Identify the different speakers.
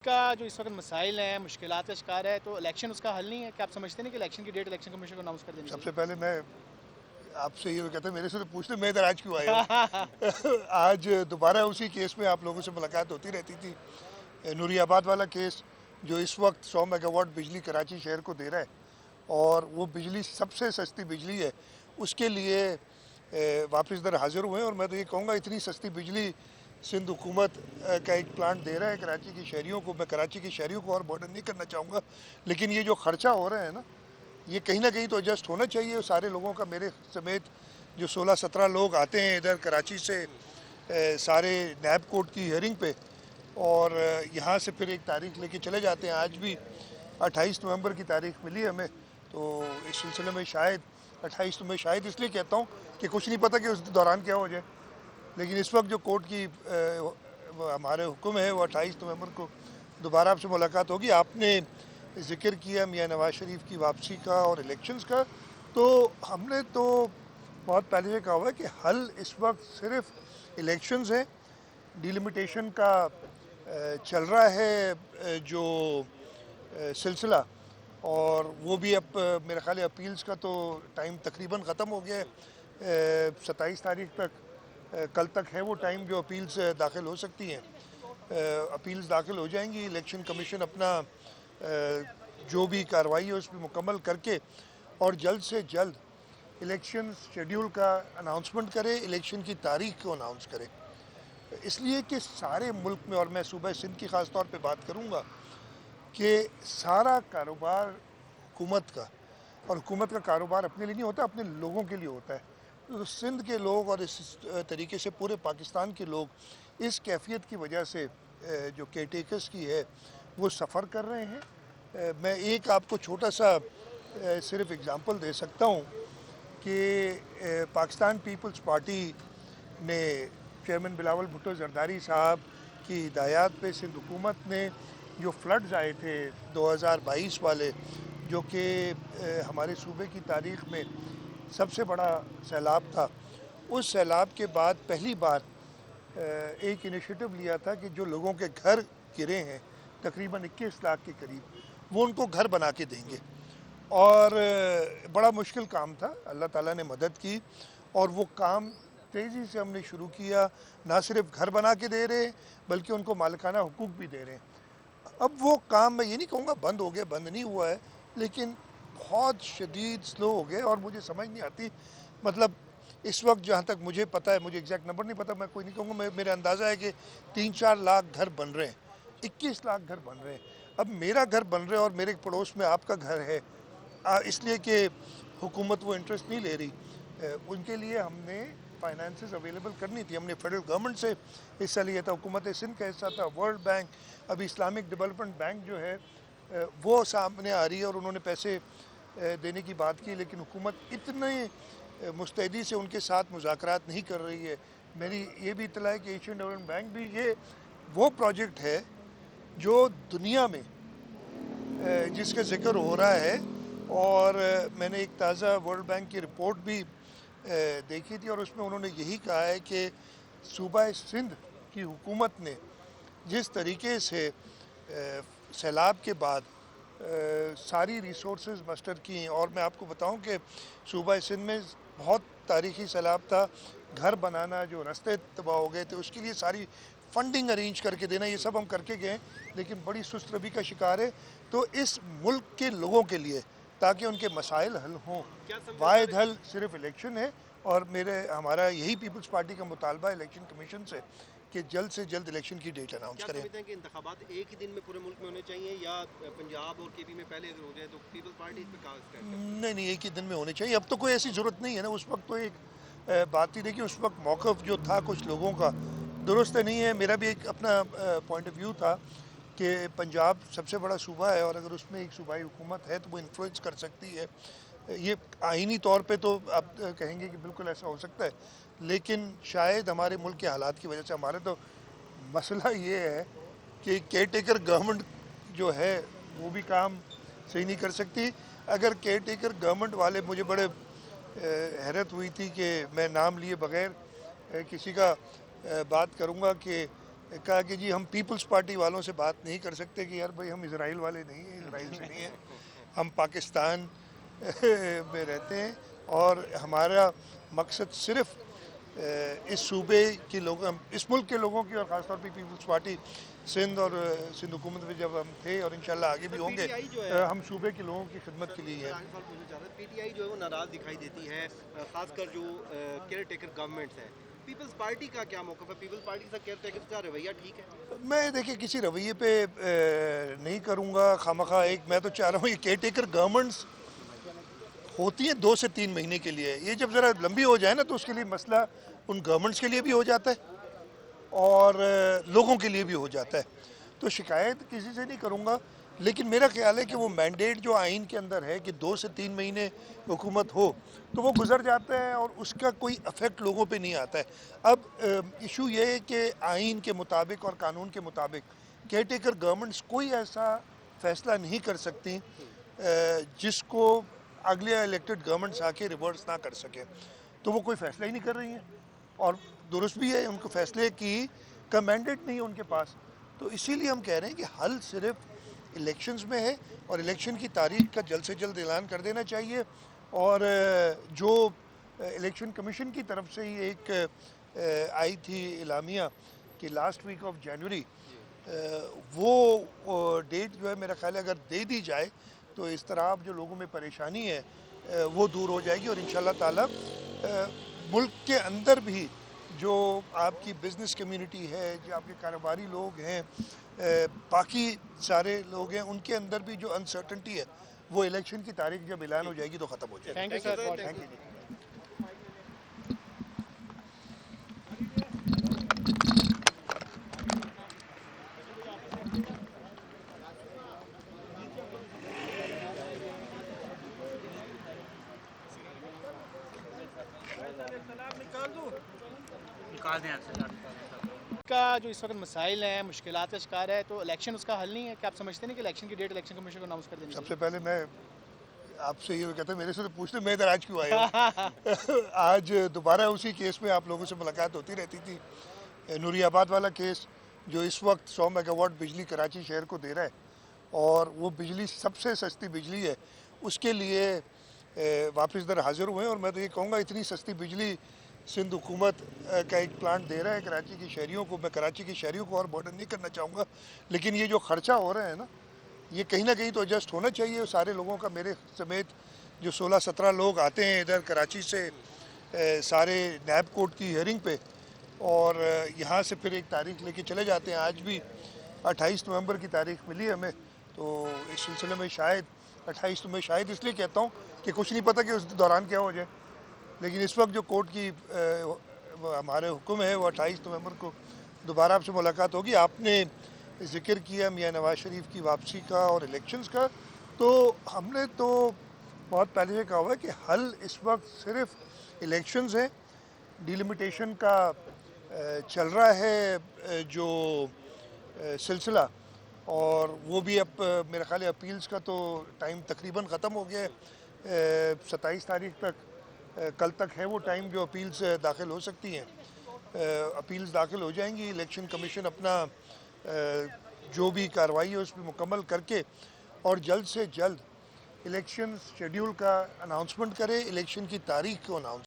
Speaker 1: का जो इस वक्त मसाइल हैं, मुश्किलात का शिकार है, तो इलेक्शन उसका हल नहीं है? क्या आप समझते नहीं कि इलेक्शन की डेट इलेक्शन कमीशन को अनाउंस कर देनी
Speaker 2: सबसे पहले मैं आपसे ये कहता मेरे से तो पूछते मैं इधर आज क्यों आया हूँ।
Speaker 1: चाहिए?
Speaker 2: आज दोबारा उसी केस में आप लोगों से मुलाकात होती रहती थी। नूरियाबाद वाला केस जो इस वक्त 100 मेगावाट बिजली कराची शहर को दे रहा है और वो बिजली सबसे सस्ती बिजली है, उसके लिए वापस इधर हाजिर हुए हैं। और मैं तो ये कहूँगा इतनी सस्ती बिजली सिंध हुकूमत का एक प्लांट दे रहा है कराची के शहरियों को। मैं कराची के शहरियों को और बर्डन नहीं करना चाहूँगा, लेकिन ये जो खर्चा हो रहा है ना, ये कहीं ना कहीं तो एडजस्ट होना चाहिए सारे लोगों का। मेरे समेत जो 16-17 लोग आते हैं इधर कराची से सारे नैब कोर्ट की हियरिंग पे, और यहाँ से फिर एक तारीख लेके चले जाते हैं। आज भी 28 नवंबर की तारीख मिली हमें, तो इस सिलसिले में शायद 28 में शायद इसलिए कहता हूँ कि कुछ नहीं पता कि उस दौरान क्या हो जाए, लेकिन इस वक्त जो कोर्ट की हमारे हुक्म है वो 28 नवंबर को दोबारा आपसे मुलाकात होगी। आपने ज़िक्र किया मियाँ नवाज शरीफ की वापसी का और इलेक्शंस का, तो हमने तो बहुत पहले से कहा हुआ है कि हल इस वक्त सिर्फ इलेक्शंस हैं। डिलिमिटेशन का चल रहा है जो सिलसिला, और वो भी अब मेरे ख्याल है अपील्स का तो टाइम तकरीबन ख़त्म हो गया है। 27 तारीख तक कल तक है वो टाइम जो अपील्स दाखिल हो सकती हैं। अपील्स दाखिल हो जाएंगी, इलेक्शन कमीशन अपना जो भी कार्रवाई है उस पर मुकम्मल करके और जल्द से जल्द इलेक्शन शेड्यूल का अनाउंसमेंट करे, इलेक्शन की तारीख को अनाउंस करे। इसलिए कि सारे मुल्क में, और मैं सूबा सिंध की ख़ास तौर पे बात करूँगा, कि सारा कारोबार हुकूमत का, और हुकूमत का कारोबार अपने लिए नहीं होता, अपने लोगों के लिए होता है। तो सिंध के लोग और इस तरीके से पूरे पाकिस्तान के लोग इस कैफियत की वजह से जो केयर टेकर्स की है वो सफ़र कर रहे हैं। मैं एक आपको छोटा सा सिर्फ एग्ज़ाम्पल दे सकता हूँ कि पाकिस्तान पीपल्स पार्टी ने चेयरमैन बिलावल भुट्टो जरदारी साहब की हिदायत पे सिंध हुकूमत ने जो फ्लड्स आए थे 2022 वाले, जो कि हमारे सूबे की तारीख़ में सबसे बड़ा सैलाब था, उस सैलाब के बाद पहली बार एक इनिशिएटिव लिया था कि जो लोगों के घर गिरे हैं तकरीबन 21 लाख के करीब, वो उनको घर बना के देंगे। और बड़ा मुश्किल काम था, अल्लाह ताला ने मदद की और वो काम तेज़ी से हमने शुरू किया। ना सिर्फ घर बना के दे रहे बल्कि उनको मालिकाना हुकूक भी दे रहे हैं। अब वो काम मैं ये नहीं कहूँगा बंद हो गया, बंद नहीं हुआ है, लेकिन बहुत शदीद स्लो हो गए। और मुझे समझ नहीं आती, मतलब इस वक्त जहाँ तक मुझे पता है, मुझे एग्जैक्ट नंबर नहीं पता, मैं कोई नहीं कहूँगा, मेरा अंदाज़ा है कि 3-4 लाख घर बन रहे हैं, 21 लाख घर बन रहे हैं। अब मेरा घर बन रहा है और मेरे पड़ोस में आपका घर है, इसलिए कि हुकूमत वो इंटरेस्ट नहीं ले रही। उनके लिए हमने फाइनेंसेस अवेलेबल करनी थी, हमने फेडरल गवर्नमेंट से हिस्सा लिया था, हुकूमत सिंध का हिस्सा था, वर्ल्ड बैंक, अभी इस्लामिक डेवलपमेंट बैंक जो है वो सामने आ रही है और उन्होंने पैसे देने की बात की, लेकिन हुकूमत इतने मुस्तैदी से उनके साथ मुज़ाकरात नहीं कर रही है। मेरी ये भी इतला है कि एशियन डेवलपमेंट बैंक भी ये वो प्रोजेक्ट है जो दुनिया में जिसका जिक्र हो रहा है। और मैंने एक ताज़ा वर्ल्ड बैंक की रिपोर्ट भी देखी थी और उसमें उन्होंने यही कहा है कि सूबा सिंध की हुकूमत ने जिस तरीके से सैलाब के बाद सारी रिसोर्सेज मस्टर की हैं, और मैं आपको बताऊं कि सूबा सिंध में बहुत तारीखी सैलाब था, घर बनाना, जो रास्ते तबाह हो गए थे उसके लिए सारी फंडिंग अरेंज करके देना, ये सब हम करके गए, लेकिन बड़ी सुस्त रवि का शिकार है। तो इस मुल्क के लोगों के लिए ताकि उनके मसाइल हल हों, वाहिद हल सिर्फ इलेक्शन है। और हमारा यही पीपल्स पार्टी का मुतालबा इलेक्शन कमीशन से कि जल्द से जल्द इलेक्शन की डेट अनाउंस
Speaker 3: क्या
Speaker 2: करें।
Speaker 3: समझते हैं कि इंतखाबात एक ही दिन में पूरे मुल्क में होने चाहिए या पंजाब और केपी में पहले हो जाए, तो पीपल्स पार्टी इस पर कहाँ स्टैंड करती है?
Speaker 2: नहीं नहीं, एक ही दिन में होने चाहिए। अब तो कोई ऐसी ज़रूरत नहीं है ना, उस वक्त तो एक बात ही देखिए, उस वक्त मौक़िफ़ जो था कुछ लोगों का दुरुस्त नहीं है। मेरा भी एक अपना पॉइंट ऑफ व्यू था कि पंजाब सबसे बड़ा सूबा है और अगर उसमें एक सूबाई हुकूमत है तो वो इन्फ्लुएंस कर सकती है। ये आइनी तौर पे तो आप कहेंगे कि बिल्कुल ऐसा हो सकता है, लेकिन शायद हमारे मुल्क के हालात की वजह से हमारे तो मसला ये है कि केयर टेकर गवर्नमेंट जो है वो भी काम सही नहीं कर सकती। अगर केयर टेकर गवर्नमेंट वाले, मुझे बड़े हैरत हुई थी कि मैं नाम लिए बगैर किसी का बात करूंगा कि कहा कि जी हम पीपल्स पार्टी वालों से बात नहीं कर सकते कि यार भाई हम इसराइल वाले नहीं हैं, इसराइल से नहीं हैं, हम पाकिस्तान में रहते हैं और हमारा मकसद सिर्फ इस सूबे के लोगों, इस मुल्क के लोगों की और ख़ासतौर पर पीपल्स पार्टी सिंध और सिंध हुकूमत में जब हम थे और इंशाल्लाह आगे भी होंगे,
Speaker 3: PTI जो है
Speaker 2: हम सूबे के लोगों की खिदमत के लिए है।
Speaker 3: पीटीआई जो है वो नाराज दिखाई देती है, खासकर जो केयर टेकर गवर्नमेंट्स है। पीपल्स पार्टी का क्या मौक़िफ़ है? पीपल्स पार्टी का केयर टेकर का रवैया ठीक है?
Speaker 2: मैं देखिए किसी रवैये पे नहीं करूँगा खामखा। एक मैं तो चाह रहा हूँ ये केयर टेकर गवर्नमेंट्स होती हैं 2 से 3 महीने के लिए, ये जब ज़रा लंबी हो जाए ना तो उसके लिए मसला उन गवर्नमेंट्स के लिए भी हो जाता है और लोगों के लिए भी हो जाता है। तो शिकायत किसी से नहीं करूँगा, लेकिन मेरा ख्याल है कि वो मैंडेट जो आइन के अंदर है कि 2 से 3 महीने हुकूमत हो तो वो गुजर जाता है और उसका कोई अफेक्ट लोगों पे नहीं आता है। अब इशू ये है कि आइन के मुताबिक और कानून के मुताबिक केयर टेकर गवर्नमेंट्स कोई ऐसा फ़ैसला नहीं कर सकती जिसको अगले इलेक्टेड गवर्नमेंट्स आके रिवर्स ना कर सके। तो वो कोई फ़ैसला ही नहीं कर रही हैं और दुरुस्त भी है, उनको फ़ैसले की का मैंडेट नहीं है उनके पास। तो इसीलिए हम कह रहे हैं कि हल सिर्फ इलेक्शंस में है और इलेक्शन की तारीख का जल्द से जल्द ऐलान कर देना चाहिए। और जो इलेक्शन कमीशन की तरफ से ही एक आई थी इलामिया कि लास्ट वीक ऑफ जनवरी, वो डेट जो है मेरा ख्याल है अगर दे दी जाए तो इस तरह जो लोगों में परेशानी है वो दूर हो जाएगी और इंशाल्लाह ताला मुल्क के अंदर भी जो आपकी बिज़नेस कम्युनिटी है, जो आपके कारोबारी लोग हैं, बाकी सारे लोग हैं, उनके अंदर भी जो अनसर्टनटी है वो इलेक्शन की तारीख जब ऐलान हो जाएगी तो ख़त्म हो जाएगी।
Speaker 1: Thank you sir.
Speaker 2: Thank you ji.
Speaker 1: का जो इस वक्त मसाइल हैं, मुश्किलात का शिकार है, तो इलेक्शन उसका हल नहीं है? क्या आप समझते नहीं कि इलेक्शन की डेट इलेक्शन कमीशन को अनाउंस कर देनी
Speaker 2: सबसे पहले मैं आपसे ये कहता मेरे से तो पूछते मैं इधर आज क्यों आया हूँ। आज दोबारा उसी केस में आप लोगों से मुलाकात होती रहती थी। नूरियाबाद वाला केस जो इस वक्त 100 मेगावाट बिजली कराची शहर को दे रहा है और वो बिजली सबसे सस्ती बिजली है, उसके लिए वापस इधर हाजिर हुए हैं। और मैं तो ये कहूँगा इतनी सस्ती बिजली सिंध हुकूमत का एक प्लांट दे रहा है कराची की शहरियों को। मैं कराची की शहरियों को और बर्डन नहीं करना चाहूँगा, लेकिन ये जो खर्चा हो रहा है ना, ये कहीं ना कहीं तो एडजस्ट होना चाहिए सारे लोगों का। मेरे समेत जो 16-17 लोग आते हैं इधर कराची से सारे नैब कोर्ट की हियरिंग पे और यहाँ से फिर एक तारीख लेके चले जाते हैं। आज भी 28 नवंबर की तारीख मिली हमें, तो इस सिलसिले में शायद 28 में शायद इसलिए कहता हूँ कि कुछ नहीं पता कि उस दौरान क्या हो जाए, लेकिन इस वक्त जो कोर्ट की हमारे हुक्म है वो 28 नवंबर को दोबारा आपसे मुलाकात होगी। आपने ज़िक्र किया मियाँ नवाज शरीफ की वापसी का और इलेक्शंस का, तो हमने तो बहुत पहले ये कहा हुआ है कि हल इस वक्त सिर्फ इलेक्शंस हैं। डिलिमिटेशन का चल रहा है जो सिलसिला, और वो भी अब मेरा ख्याल है अपील्स का तो टाइम तकरीबन ख़त्म हो गया है। 27 तारीख तक कल तक है वो टाइम जो अपील्स दाखिल हो सकती हैं। अपील्स दाखिल हो जाएंगी, इलेक्शन कमीशन अपना जो भी कार्रवाई है उस पर मुकम्मल करके और जल्द से जल्द इलेक्शन शेड्यूल का अनाउंसमेंट करे, इलेक्शन की तारीख को अनाउंस